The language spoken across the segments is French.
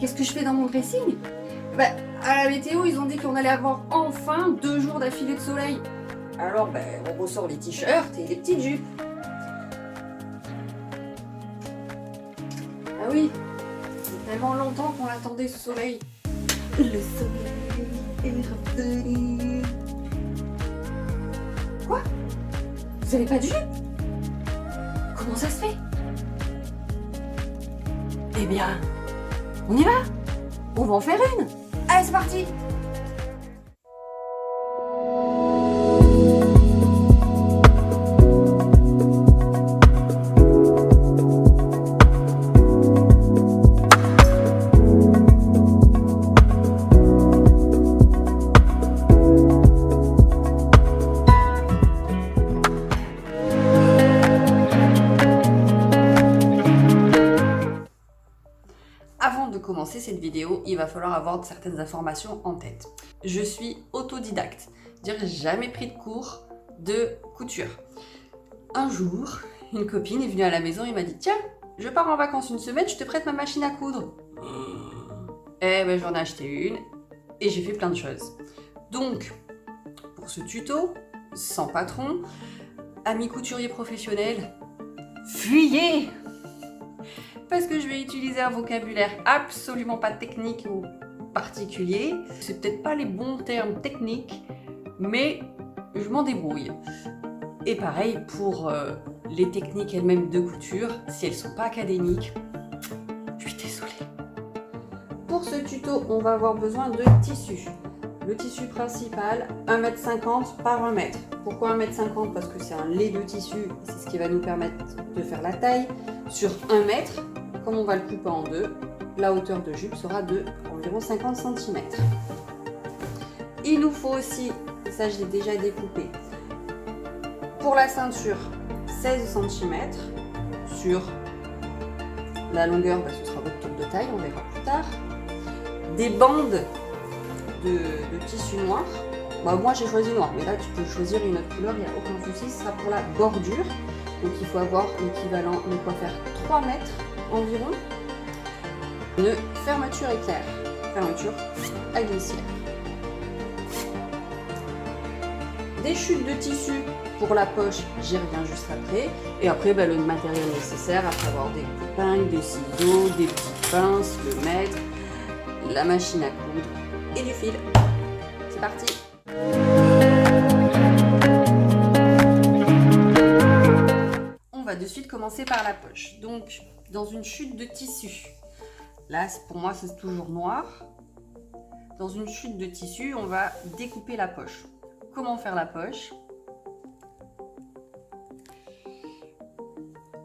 qu'est-ce que je fais dans mon dressing? Bah, à la météo, ils ont dit qu'on allait avoir enfin 2 jours d'affilée de soleil. Alors, on ressort les t-shirts et les petites jupes. Ah oui, c'est tellement longtemps qu'on l'attendait ce soleil. Le soleil est revenu. Quoi? Vous avez pas de jupe? Comment ça se fait? Eh bien, on y va? On va en faire une! Allez, c'est parti! Avant de commencer cette vidéo, il va falloir avoir certaines informations en tête. Je suis autodidacte, c'est-à-dire que j'ai jamais pris de cours de couture. Un jour, une copine est venue à la maison et m'a dit « Tiens, je pars en vacances une semaine, je te prête ma machine à coudre. » Eh ben j'en ai acheté une et j'ai fait plein de choses. Donc, pour ce tuto, sans patron, amis couturiers professionnels, fuyez! Parce que je vais utiliser un vocabulaire absolument pas technique ou particulier. C'est peut-être pas les bons termes techniques, mais je m'en débrouille. Et pareil pour les techniques elles-mêmes de couture, si elles sont pas académiques, je suis désolée. Pour ce tuto, on va avoir besoin de tissu. Le tissu principal, 1,50 m par 1 m. Pourquoi 1,50 m? Parce que c'est un lait de tissu, c'est ce qui va nous permettre de faire la taille. Sur 1 m, comme on va le couper en deux, la hauteur de jupe sera de environ 50 cm. Il nous faut aussi, ça je l'ai déjà découpé, pour la ceinture 16 cm. Sur la longueur, ce sera votre tour de taille, on verra plus tard. Des bandes de tissu noir. Moi j'ai choisi noir, mais là tu peux choisir une autre couleur, il n'y a aucun souci. Ce sera pour la bordure. Donc il faut avoir l'équivalent de quoi faire 3 mètres environ. Une fermeture éclair, fermeture à glissière. Des chutes de tissu pour la poche, j'y reviens juste après. Et après le matériel nécessaire, à savoir des épingles, des ciseaux, des petites pinces, le mètre, la machine à coudre et du fil. C'est parti! On va de suite commencer par la poche. Donc, dans une chute de tissu, là pour moi c'est toujours noir. Dans une chute de tissu, on va découper la poche. Comment faire la poche?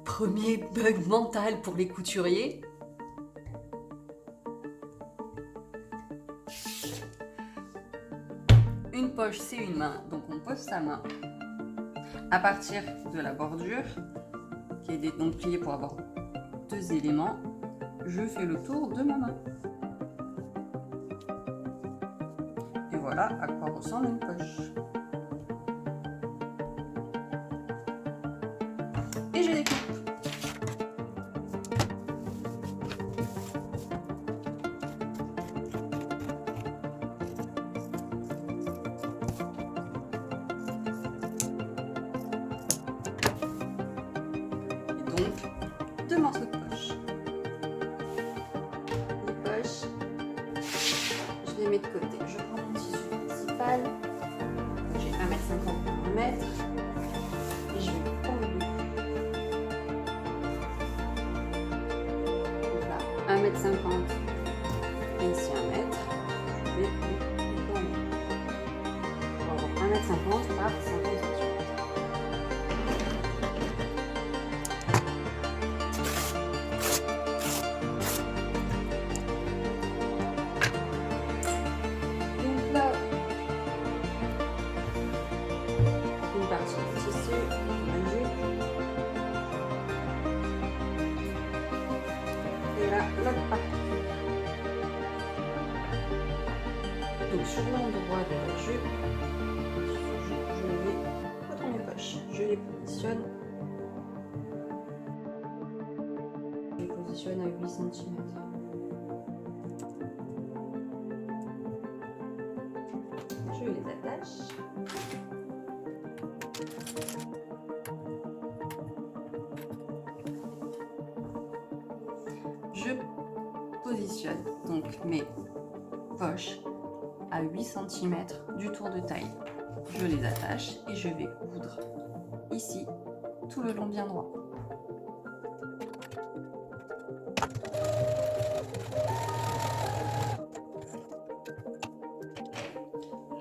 Premier bug mental pour les couturiers. Une poche, c'est une main, donc on pose sa main à partir de la bordure, qui est donc pliée pour avoir 2 éléments. Je fais le tour de ma main. Et voilà à quoi ressemble une poche. Et je découpe. Et donc, 2 morceaux de poche. Les poches, je les mets de côté. Je prends mon tissu principal. J'ai 1,50 m par 1 m. Et je vais prendre le dessus. Donc là, 1,50 m et ici 1 m. Je vais le tourner. On va avoir 1,50 m par 50 cm. Partie du tissu, la jupe, et là l'autre partie. Donc sur l'endroit de la jupe, je vais dans mes poches, je les positionne. Je les positionne à 8 cm. attache. Je positionne donc mes poches à 8 cm du tour de taille. Je les attache et je vais coudre ici tout le long bien droit.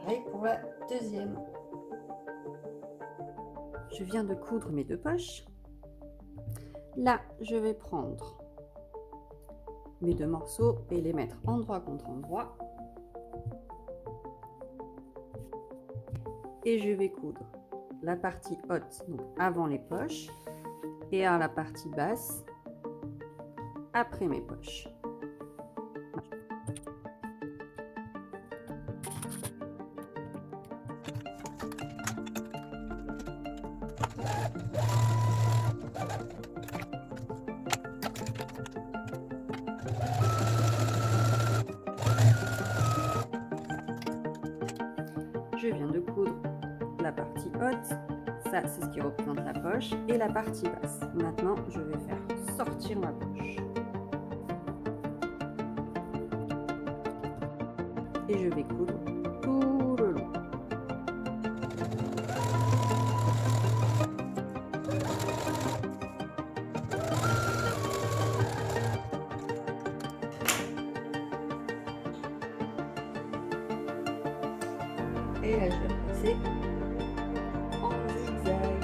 Pareil pour la deuxième. Je viens de coudre mes deux poches. Là, je vais prendre mes deux morceaux et les mettre endroit contre endroit. Et je vais coudre la partie haute, donc avant les poches, et à la partie basse, après mes poches. Je viens de coudre la partie haute, ça c'est ce qui représente la poche, et la partie basse. Maintenant, je vais faire sortir ma poche. Et je vais coudre tout le long. Et là, je vais passer en zigzag.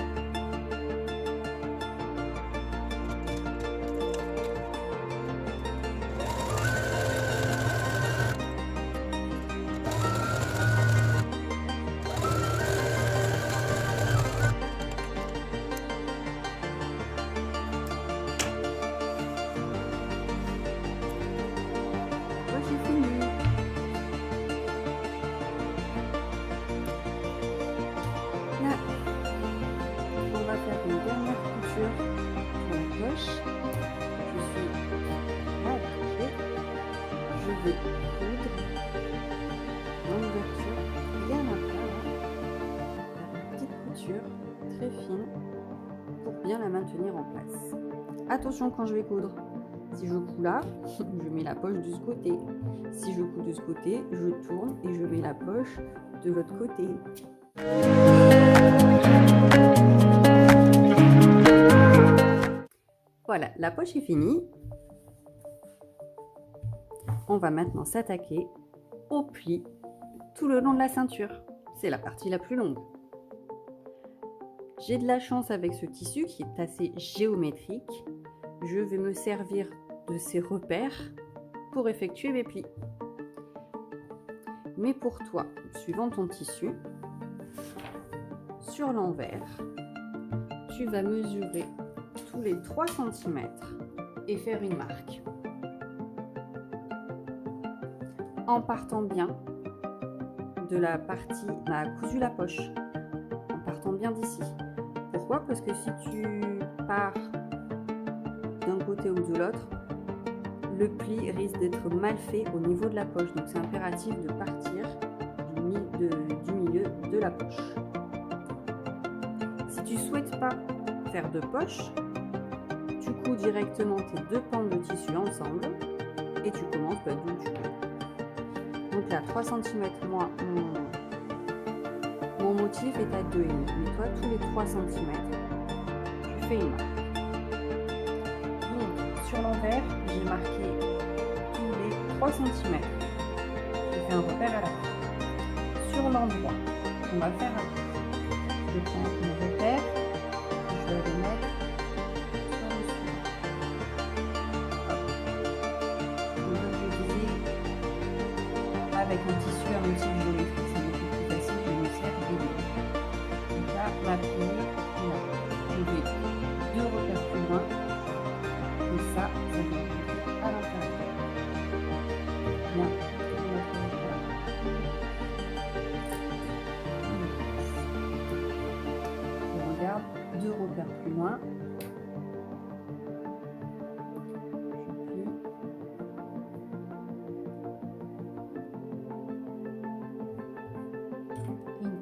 C'est fini. Là, on va faire une dernière couture sur la poche. Je suis attachée. Je vais coudre l'ouverture bien à plat, la petite couture très fine pour bien la maintenir en place. Attention quand je vais coudre. Si je couds là, je mets la poche de ce côté. Si je couds de ce côté, je tourne et je mets la poche de l'autre côté. Voilà, la poche est finie. On va maintenant s'attaquer au pli tout le long de la ceinture. C'est la partie la plus longue. J'ai de la chance avec ce tissu qui est assez géométrique. Je vais me servir de ces repères pour effectuer mes plis. Mais pour toi, suivant ton tissu, sur l'envers, tu vas mesurer tous les 3 cm et faire une marque. En partant bien de la partie, on a cousu la poche, en partant bien d'ici. Pourquoi? Parce que si tu pars d'un côté ou de l'autre, le pli risque d'être mal fait au niveau de la poche. Donc c'est impératif de partir du milieu de la poche. Si tu ne souhaites pas faire de poche, tu couds directement tes deux pans de tissu ensemble et tu commences d'où tu peux. Donc là, 3 cm, moi, mon motif est à 2,5. Mais toi, tous les 3 cm, tu fais une marque. Donc, sur l'envers, j'ai marqué tous les 3 cm. Je fais un repère à la fin. Sur l'endroit, on va faire un coup. Je prends mon repère, je vais le mettre sur le suivant. Donc, je disais, avec un tissu, un motif géométrique, c'est beaucoup plus facile de me servir. Donc là, ma pliée est là. Je vais 2 repères plus loin. Et ça va être à l'intérieur. Bien. Je regarde 2 repères plus loin. Je plie. Et une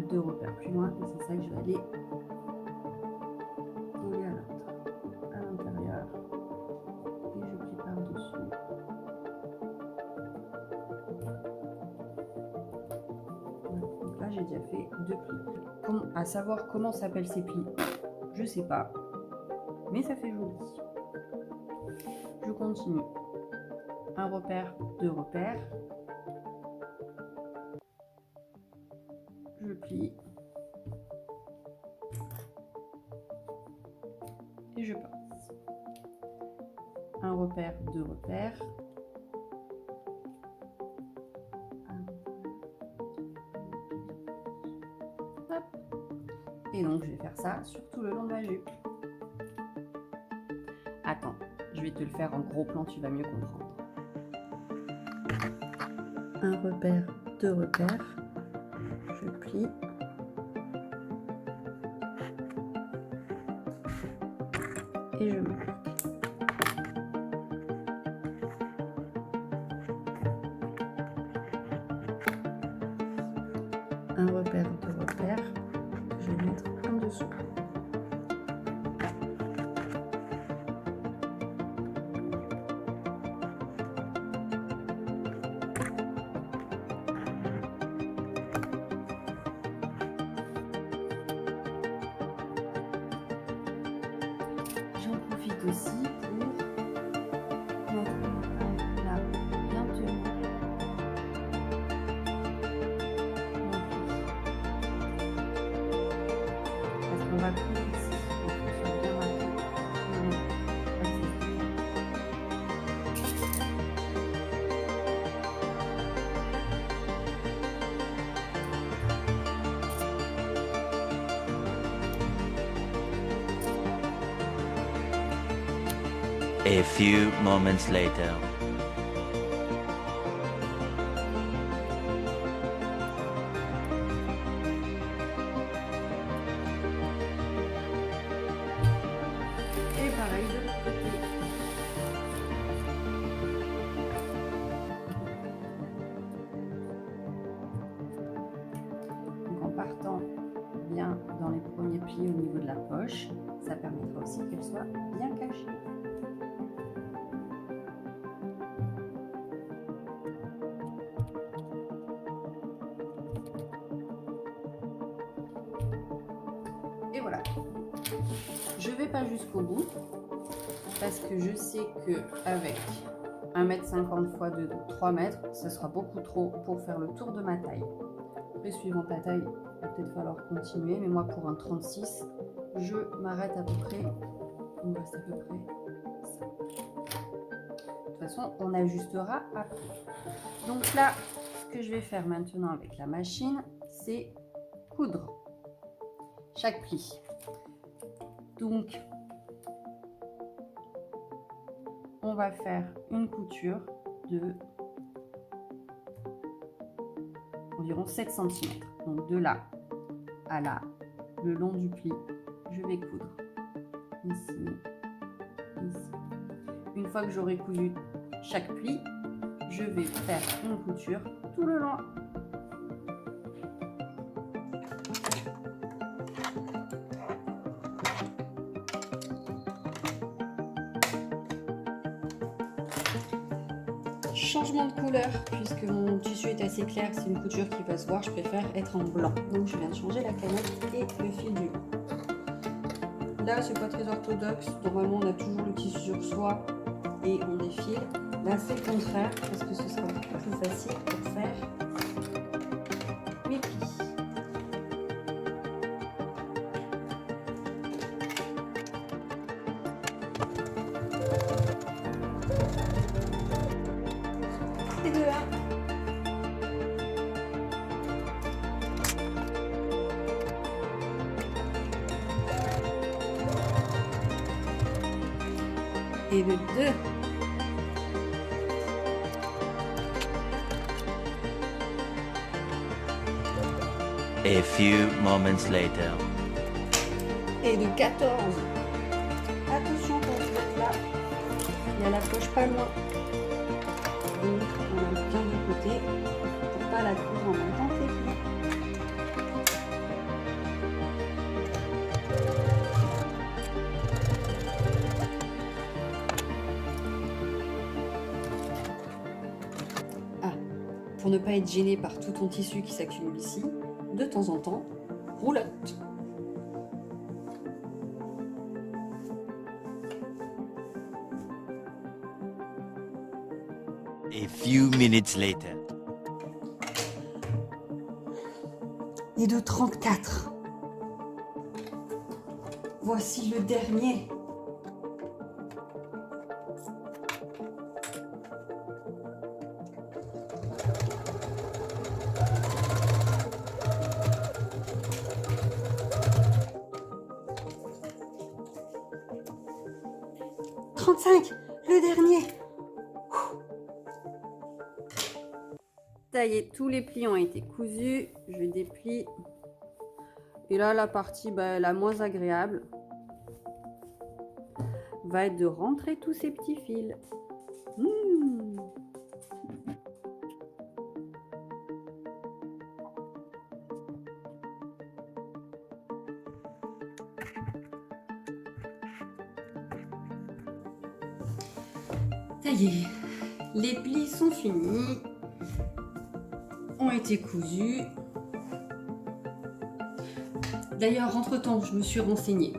2 repères plus loin, et c'est ça que je vais aller coller à l'intérieur, et je plie par-dessus. Voilà. Donc là j'ai déjà fait 2 plis. À savoir comment s'appellent ces plis, je sais pas, mais ça fait joli. Je continue. Un repère, 2 repères. Je plie. Et je passe. Un repère, 2 repères. Hop. Et donc je vais faire ça sur tout le long de la jupe. Attends, je vais te le faire en gros plan, tu vas mieux comprendre. Un repère, 2 repères. Je plie. Et je marque. Un repère, 2 repères. Je vais mettre en dessous. J'en profite aussi pour mettre là bien tenu parce qu'on va couper ici, donc il faut bien marquer. A few moments later. Et pareil de l'autre côté. Donc en partant bien dans les premiers plis au niveau de la poche, ça permettra aussi qu'elle soit bien cachée. Et voilà. Je vais pas jusqu'au bout parce que je sais que avec 1,50 m x 3 mètres, ce sera beaucoup trop pour faire le tour de ma taille. Après, suivant ta taille, il va peut-être falloir continuer, mais moi pour un 36, je m'arrête à peu près. Il me reste à peu près ça. De toute façon, on ajustera après. Donc là, ce que je vais faire maintenant avec la machine, c'est coudre chaque pli. Donc, on va faire une couture de environ 7 cm. Donc de là à là, le long du pli, je vais coudre ici, ici. Une fois que j'aurai cousu chaque pli, je vais faire une couture tout le long. Changement de couleur, puisque mon tissu est assez clair, c'est une couture qui va se voir, je préfère être en blanc. Donc je viens de changer la canette et le fil du haut. Là c'est pas très orthodoxe, normalement on a toujours le tissu sur soi et on défile. Là c'est le contraire, parce que ce sera beaucoup plus facile pour faire mes plis. Et de là, et le 2. A few moments later. Et de 14. Attention quand vous êtes là, il y a la poche pas loin. Donc on a bien du côté pour pas la coudre en même temps que les plis. pour ne pas être gêné par tout ton tissu qui s'accumule ici, de temps en temps, roulotte. A few minutes later. Et de 34. Voici le dernier. Le dernier. Ça y est, tous les plis ont été cousus. Je déplie. Et là, la partie la moins agréable va être de rentrer tous ces petits fils. Ça y est, les plis sont finis, ont été cousus. D'ailleurs, entre-temps, je me suis renseignée.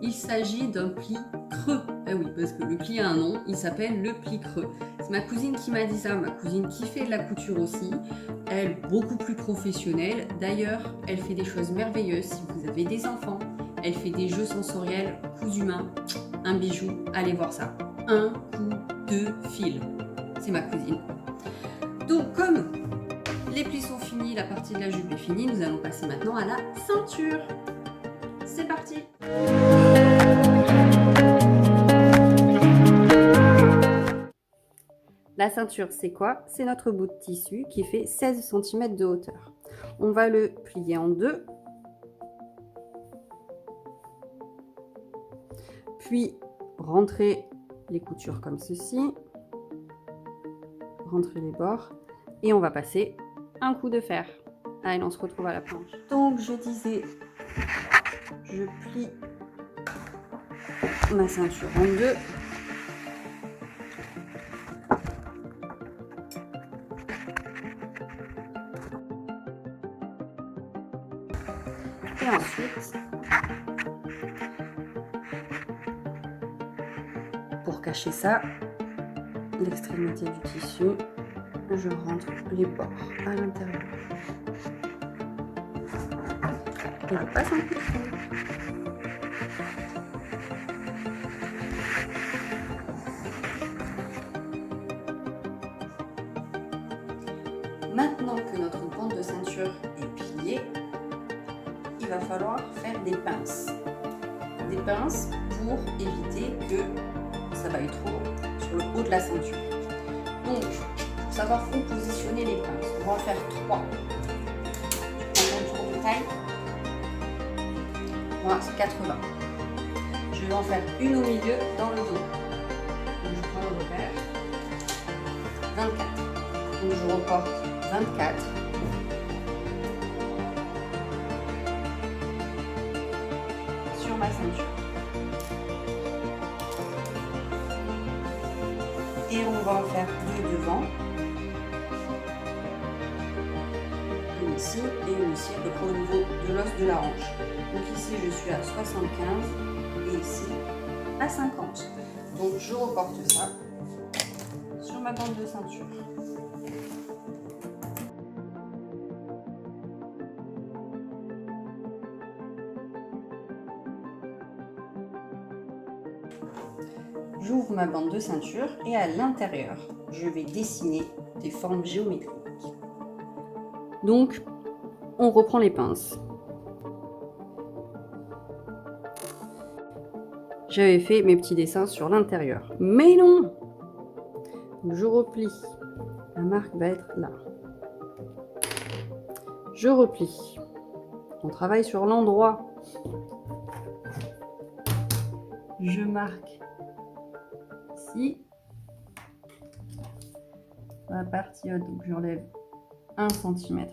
Il s'agit d'un pli creux. Ah oui, parce que le pli a un nom, il s'appelle le pli creux. C'est ma cousine qui m'a dit ça, ma cousine qui fait de la couture aussi. Elle, beaucoup plus professionnelle. D'ailleurs, elle fait des choses merveilleuses. Si vous avez des enfants, elle fait des jeux sensoriels, cousu main, un bijou. Allez voir ça. Un coup de fil. C'est ma cousine. Donc, comme les plis sont finis, la partie de la jupe est finie, nous allons passer maintenant à la ceinture. C'est parti! La ceinture, c'est quoi? C'est notre bout de tissu qui fait 16 cm de hauteur. On va le plier en deux. Puis, rentrer les coutures comme ceci. Rentrer les bords. Et on va passer un coup de fer. Allez, on se retrouve à la planche. Donc, je disais, je plie ma ceinture en deux. Et ensuite, pour cacher ça, l'extrémité du tissu, je rentre les bords à l'intérieur. Et je passe un coup de fer. Maintenant que notre bande de ceinture est pliée, il va falloir faire des pinces. Des pinces pour éviter que ça vaille trop sur le haut de la ceinture. Donc, pour savoir où positionner les pinces, on va en faire 3. Je prends mon tour de taille. Voilà, c'est 80. Je vais en faire une au milieu dans le dos. Donc, je prends le repère. 24. Donc, je reporte 24. Sur ma ceinture. Et on va en faire 2 devant. Une ici et une ici, à peu près au niveau de l'os de la hanche. Donc ici, je suis à 75 et ici à 50. Donc je reporte ça sur ma bande de ceinture. J'ouvre ma bande de ceinture et à l'intérieur, je vais dessiner des formes géométriques. Donc, on reprend les pinces. J'avais fait mes petits dessins sur l'intérieur. Mais non! Je replie. La marque va être là. Je replie. On travaille sur l'endroit. Je marque ici. Sur la partie haute, donc j'enlève 1,5 cm.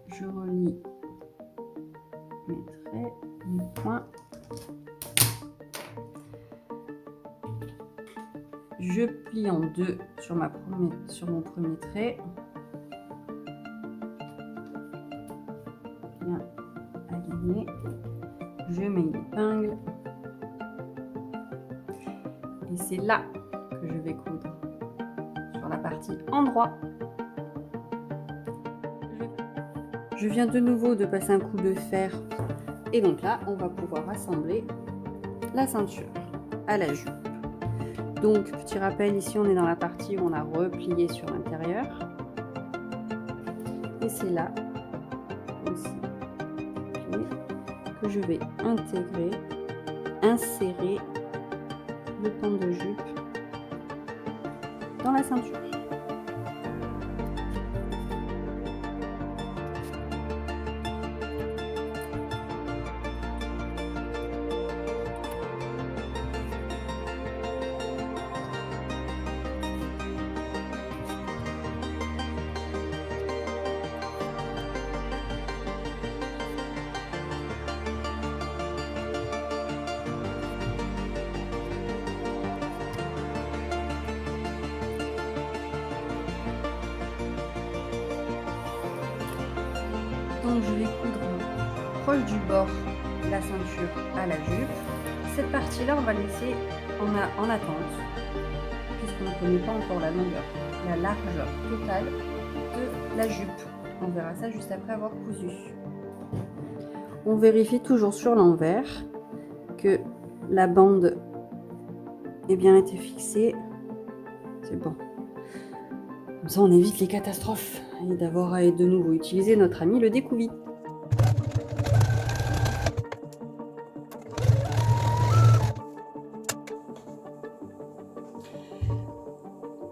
Je relie mes traits, mes points. Je plie en deux sur mon premier trait. Bien aligné. Je mets une épingle. Et c'est là que je vais coudre, sur la partie endroit. Je viens de nouveau de passer un coup de fer. Et donc là, on va pouvoir assembler la ceinture à la jupe. Donc, petit rappel, ici on est dans la partie où on a replié sur l'intérieur. Et c'est là aussi que je vais insérer le pan de jupe dans la ceinture. Donc je vais coudre proche du bord de la ceinture à la jupe. Cette partie-là, on va laisser en attente, puisqu'on ne connaît pas encore la longueur, la largeur totale de la jupe. On verra ça juste après avoir cousu. On vérifie toujours sur l'envers que la bande ait bien été fixée. C'est bon. Comme ça, on évite les catastrophes et d'avoir à de nouveau utiliser notre ami le découvis.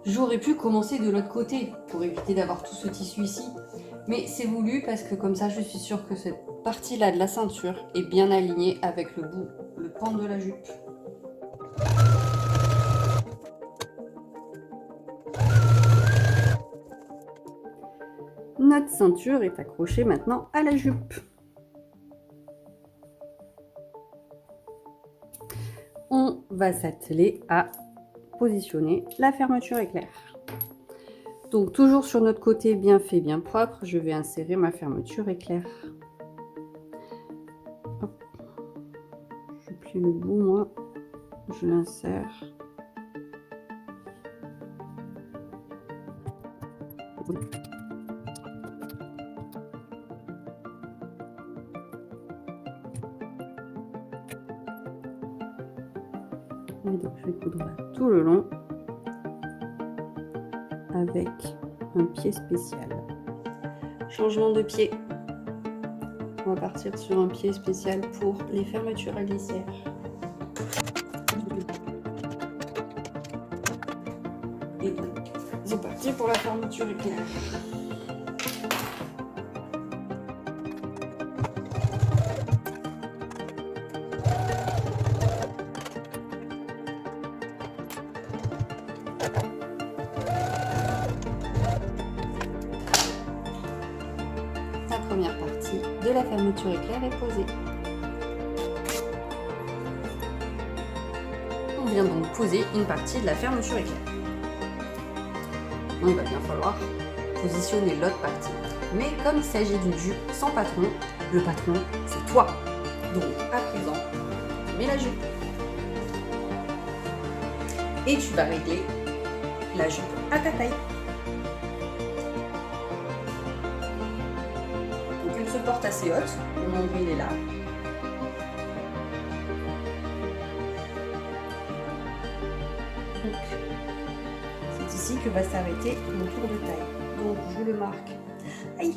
J'aurais pu commencer de l'autre côté pour éviter d'avoir tout ce tissu ici, mais c'est voulu parce que comme ça, je suis sûre que cette partie-là de la ceinture est bien alignée avec le pan de la jupe. Notre ceinture est accrochée maintenant à la jupe. On va s'atteler à positionner la fermeture éclair. Donc toujours sur notre côté bien fait, bien propre, je vais insérer ma fermeture éclair. Hop. Je plie le bout, moi, je l'insère. Et donc je vais coudre là tout le long avec un pied spécial. Changement de pied. On va partir sur un pied spécial pour les fermetures à glissière. Et donc, c'est parti pour la fermeture éclair. La première partie de la fermeture éclair est posée. On vient donc poser une partie de la fermeture éclair. Donc, il va bien falloir positionner l'autre partie. Mais comme il s'agit d'une jupe sans patron, le patron c'est toi. Donc à présent, tu mets la jupe. Et tu vas régler la jupe à ta taille. Donc elle se porte assez haute, le nombril est là. C'est ici que va s'arrêter mon tour de taille. Donc je le marque. Aïe!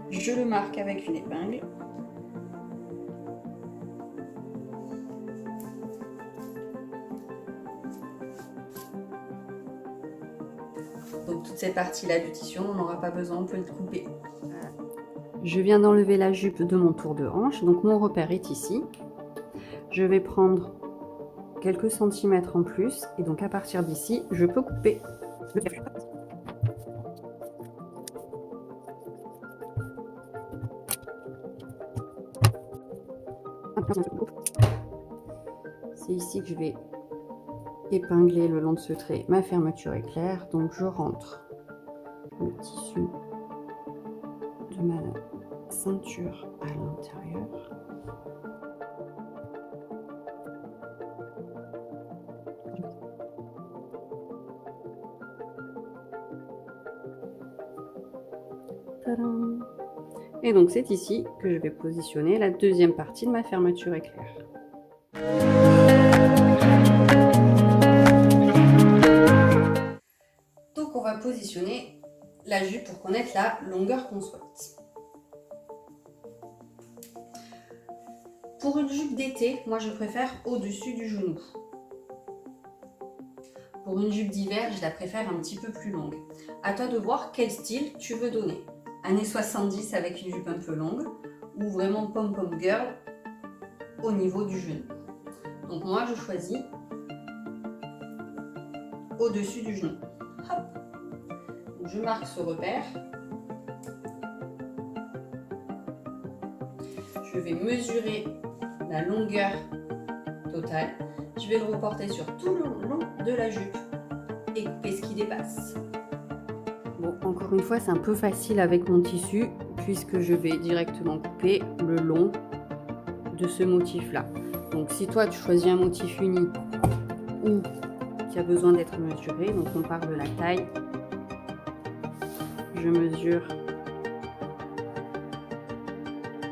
Je le marque avec une épingle. Donc toute cette partie-là du tissu, on n'en aura pas besoin, on peut le couper. Voilà. Je viens d'enlever la jupe de mon tour de hanche, donc mon repère est ici. Je vais prendre quelques centimètres en plus, et donc à partir d'ici, je peux couper. C'est ici que je vais épingler le long de ce trait ma fermeture éclair. Donc je rentre le tissu de ma ceinture à l'intérieur. Tadam! Et donc c'est ici que je vais positionner la deuxième partie de ma fermeture éclair. Donc on va positionner la jupe pour connaître la longueur qu'on souhaite. Pour une jupe d'été, moi je préfère au-dessus du genou. Pour une jupe d'hiver, je la préfère un petit peu plus longue. À toi de voir quel style tu veux donner. Années 70 avec une jupe un peu longue ou vraiment pom-pom girl au niveau du genou. Donc moi je choisis au-dessus du genou. Hop. Donc, je marque ce repère. Je vais mesurer la longueur totale. Je vais le reporter sur tout le long de la jupe et couper ce qui dépasse. Bon, encore une fois, c'est un peu facile avec mon tissu puisque je vais directement couper le long de ce motif-là. Donc si toi tu choisis un motif uni ou qui a besoin d'être mesuré, donc on part de la taille. Je mesure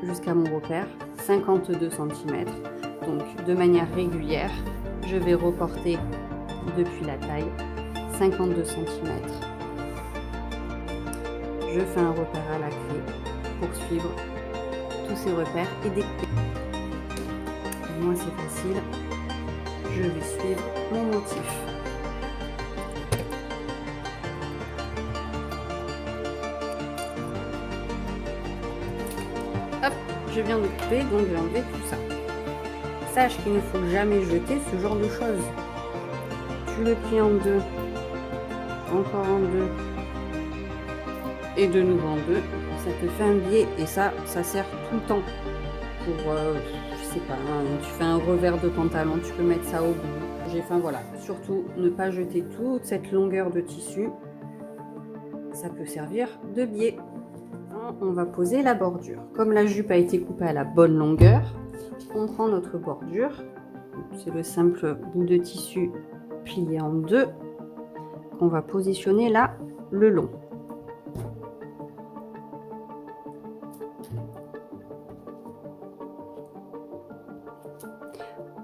jusqu'à mon repère, 52 cm. Donc de manière régulière, je vais reporter depuis la taille 52 cm. Je fais un repère à la clé pour suivre tous ces repères et découper. Pour moi c'est facile, je vais suivre mon motif. Hop, je viens de couper, donc je vais enlever tout ça. Sache qu'il ne faut jamais jeter ce genre de choses. Tu le plies en deux, encore en deux, et de nouveau en deux. Ça te fait un biais et ça sert tout le temps. Pour, je sais pas, hein, tu fais un revers de pantalon, tu peux mettre ça au bout. Enfin voilà, surtout ne pas jeter toute cette longueur de tissu. Ça peut servir de biais. On va poser la bordure. Comme la jupe a été coupée à la bonne longueur, on prend notre bordure. C'est le simple bout de tissu plié en deux qu'on va positionner là le long.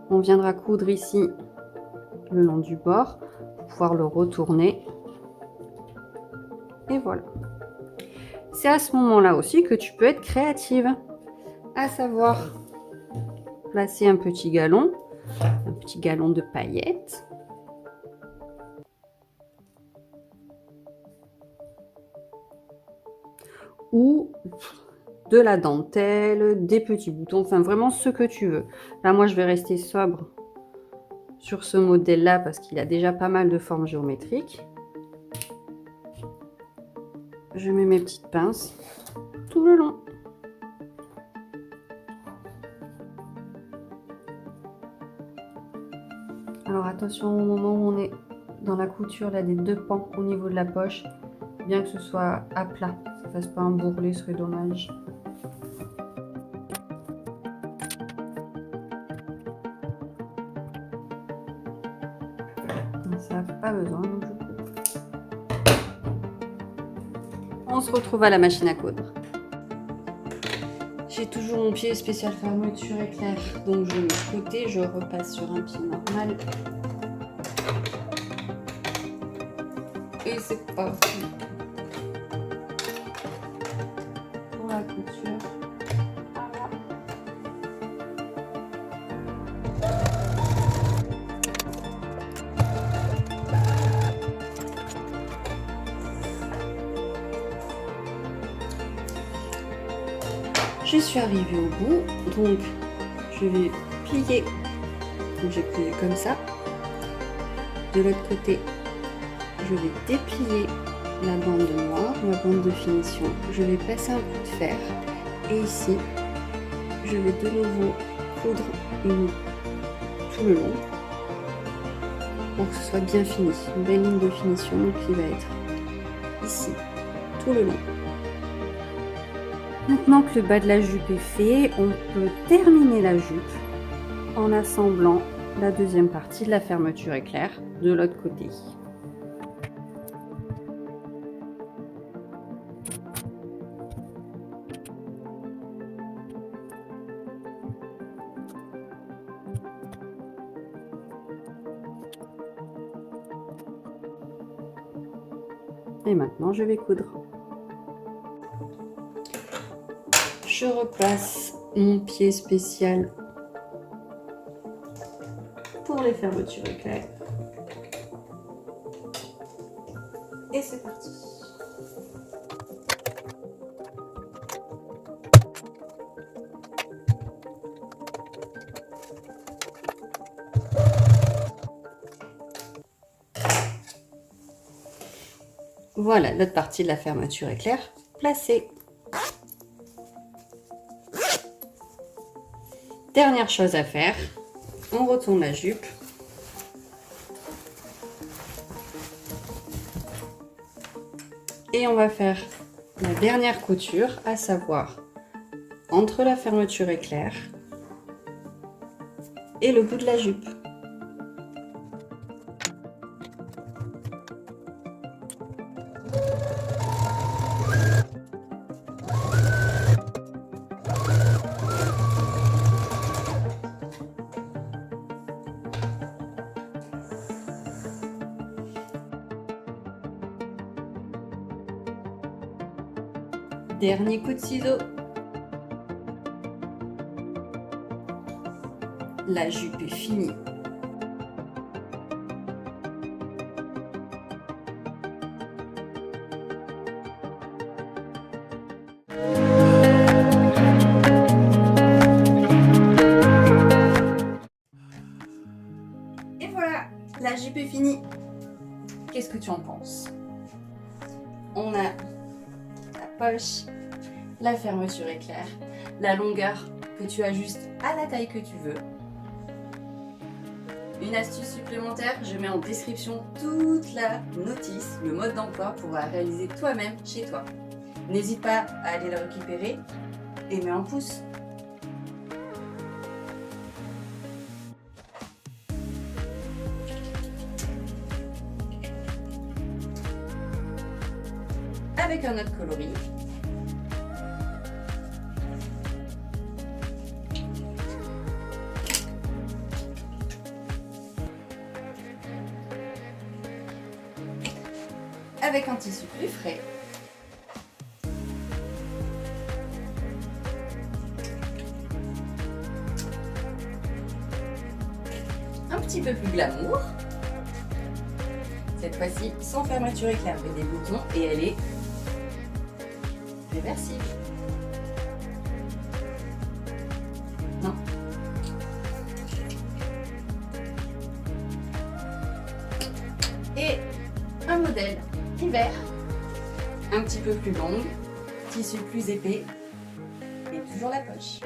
On viendra coudre ici le long du bord pour pouvoir le retourner. Et voilà. C'est à ce moment-là aussi que tu peux être créative, à savoir placer un petit galon de paillettes. Ou de la dentelle, des petits boutons, enfin vraiment ce que tu veux. Là, moi, je vais rester sobre sur ce modèle-là parce qu'il a déjà pas mal de formes géométriques. Je mets mes petites pinces tout le long. Alors attention au moment où on est dans la couture là, des deux pans au niveau de la poche, bien que ce soit à plat, ça fasse pas un bourrelet, ce serait dommage. Ça n'a pas besoin, donc je coupe. On se retrouve à la machine à coudre. J'ai toujours mon pied spécial fermeture éclair, donc je mets de côté, je repasse sur un pied normal. Et c'est parti pour la couture. Je suis arrivée au bout, donc je vais plier, donc j'ai plié comme ça. De l'autre côté, je vais déplier la bande noire, la bande de finition. Je vais passer un coup de fer et ici, je vais de nouveau coudre une tout le long pour que ce soit bien fini. Une belle ligne de finition qui va être ici, tout le long. Maintenant que le bas de la jupe est fait, on peut terminer la jupe en assemblant la deuxième partie de la fermeture éclair de l'autre côté. Et maintenant, je vais coudre. Je replace mon pied spécial pour les fermetures éclair. Et c'est parti. Voilà l'autre partie de la fermeture éclair placée. Dernière chose à faire, on retourne la jupe. Et on va faire la dernière couture, à savoir entre la fermeture éclair et le bout de la jupe. Dernier coup de ciseau. La jupe est finie. Et voilà, la jupe est finie. Qu'est-ce que tu en penses? On a poche, la fermeture éclair, la longueur que tu ajustes à la taille que tu veux. Une astuce supplémentaire, je mets en description toute la notice, le mode d'emploi pour la réaliser toi-même chez toi. N'hésite pas à aller le récupérer et mets un pouce. Avec un autre coloris. Avec un tissu plus frais. Un petit peu plus glamour. Cette fois-ci sans fermeture éclair mais des boutons et elle est réversible. Non. Et un modèle hiver, un petit peu plus long, tissu plus épais et toujours la poche.